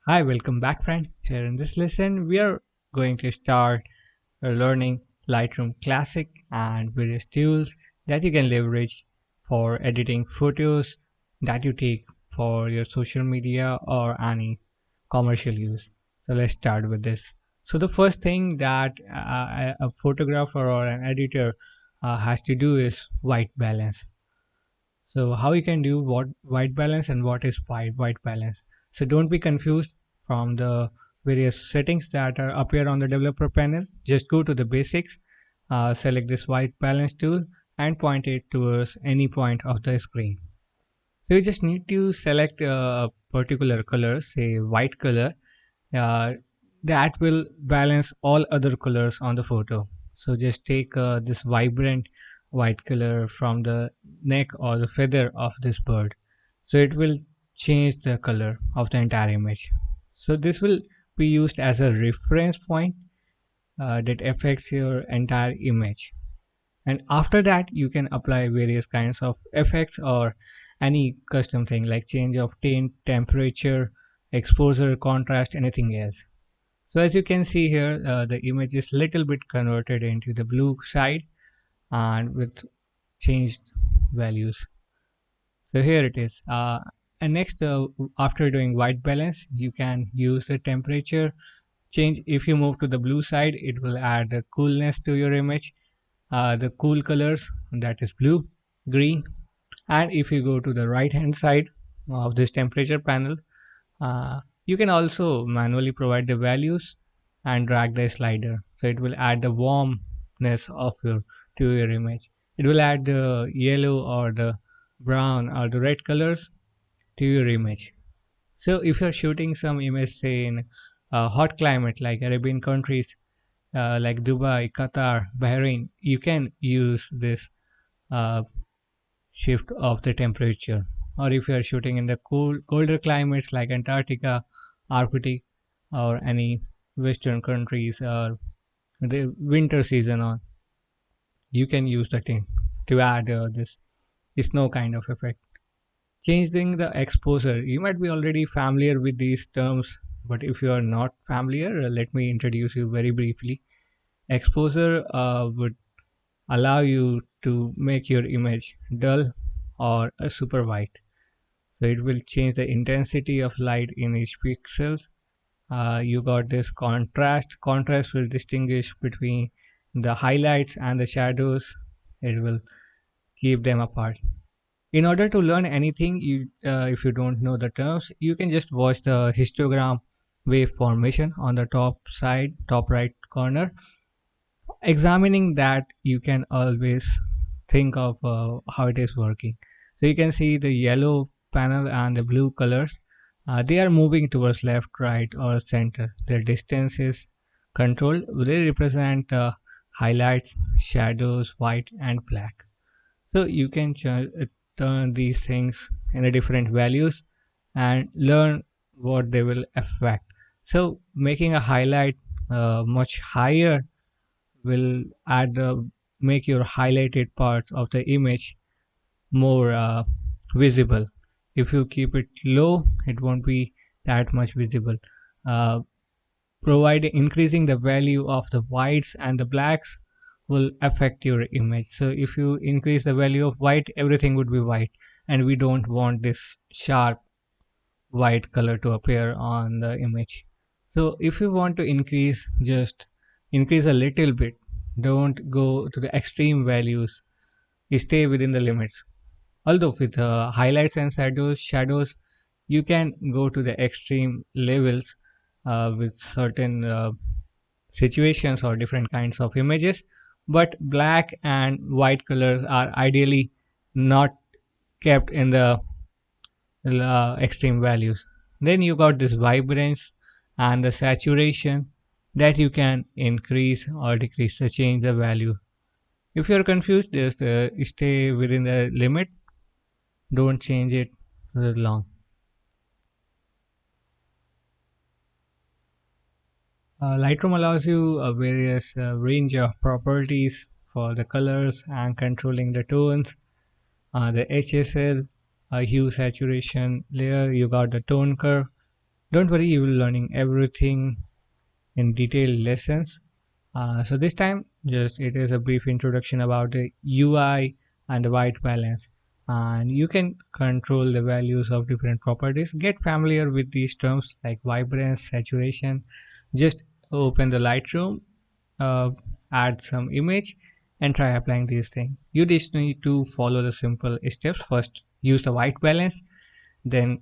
Hi, welcome back friend. Here in this lesson we are going to start learning Lightroom Classic and various tools that you can leverage for editing photos that you take for your social media or any commercial use. So let's start with this. So the first thing that a photographer or an editor has to do is white balance. So how you can do what white balance and what is white balance. So don't be confused from the various settings that are appear on the developer panel. Just go to the basics, select this white balance tool and point it towards any point of the screen. So you just need to select a particular color, say white color, uh, that will balance all other colors on the photo. So just take this vibrant white color from the neck or the feather of this bird, so it will change the color of the entire image. So this will be used as a reference point that affects your entire image, and after that you can apply various kinds of effects or any custom thing like change of tint, temperature, exposure, contrast, anything else. So as you can see here, the image is little bit converted into the blue side and with changed values. So here it is. And next, after doing white balance, you can use the temperature change. If you move to the blue side, it will add the coolness to your image. The cool colors, that is blue, green. And if you go to the right hand side of this temperature panel, you can also manually provide the values and drag the slider, so it will add the warmness of your to your image. It will add the yellow or the brown or the red colors to your image. So if you're shooting some image, say in a hot climate like Arabian countries, like Dubai, Qatar, Bahrain, you can use this uh, shift of the temperature. Or if you are shooting in the colder climates like Antarctica, Arctic, or any western countries, or the winter season on, you can use the tint to add this snow kind of effect. Changing the exposure, you might be already familiar with these terms, but if you are not familiar, let me introduce you very briefly. Exposure would allow you to make your image dull or super white. So it will change the intensity of light in each pixels. You got this contrast will distinguish between the highlights and the shadows. It will keep them apart. In order to learn anything, if you don't know the terms, you can just watch the histogram wave formation on the top side, top right corner. Examining that, you can always think of how it is working. So you can see the yellow panel and the blue colors, they are moving towards left, right, or center. Their distance is controlled. They represent highlights, shadows, white and black. So you can turn these things in a different values and learn what they will affect. So making a highlight much higher will add make your highlighted parts of the image more visible. If you keep it low, it won't be that much visible. uh, Providing increasing the value of the whites and the blacks will affect your image. So if you increase the value of white, everything would be white, and we don't want this sharp white color to appear on the image. So if you want to increase, just increase a little bit. Don't go to the extreme values. Stay within the limits. Although with highlights and shadows, you can go to the extreme levels with certain situations or different kinds of images. But black and white colors are ideally not kept in the extreme values. Then you got this vibrance and the saturation that you can increase or decrease to change the value. If you're confused, just stay within the limit. Don't change it long. Lightroom allows you a various range of properties for the colors and controlling the tones. The HSL, hue saturation layer, you got the tone curve, Don't worry, you will learning everything in detailed lessons. So this time, just it is a brief introduction about the UI and the white balance, and you can control the values of different properties. Get familiar with these terms like vibrance, saturation. Just open the Lightroom, uh, add some image, and try applying these things. You just need to follow the simple steps. First, use the white balance, then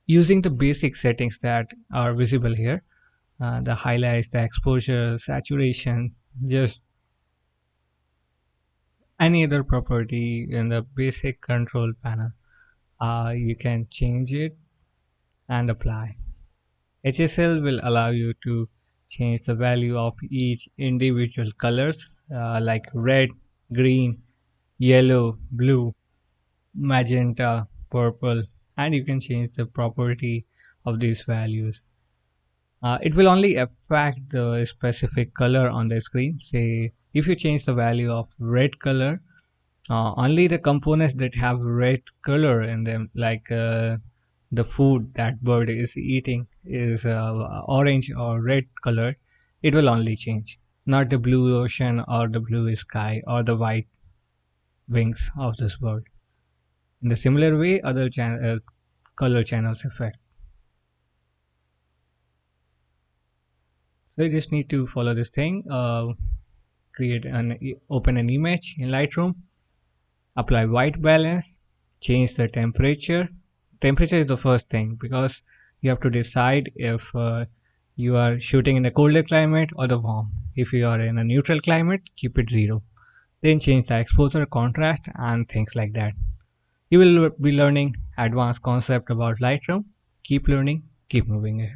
using the basic settings that are visible here, the highlights, the exposure, saturation, just any other property in the basic control panel. You can change it and apply. HSL will allow you to change the value of each individual colors like red, green, yellow, blue, magenta, purple, and you can change the property of these values. It will only affect the specific color on the screen. Say if you change the value of red color, only the components that have red color in them, like the food that bird is eating is orange or red color, it will only change, not the blue ocean or the blue sky or the white wings of this bird. In the similar way, other color channels affect. So you just need to follow this thing. Create open an image in Lightroom, apply white balance, change the temperature. Temperature is the first thing because you have to decide if you are shooting in a colder climate or the warm. If you are in a neutral climate, keep it 0. Then change the exposure, contrast, and things like that. You will be learning advanced concept about Lightroom. Keep learning, keep moving ahead.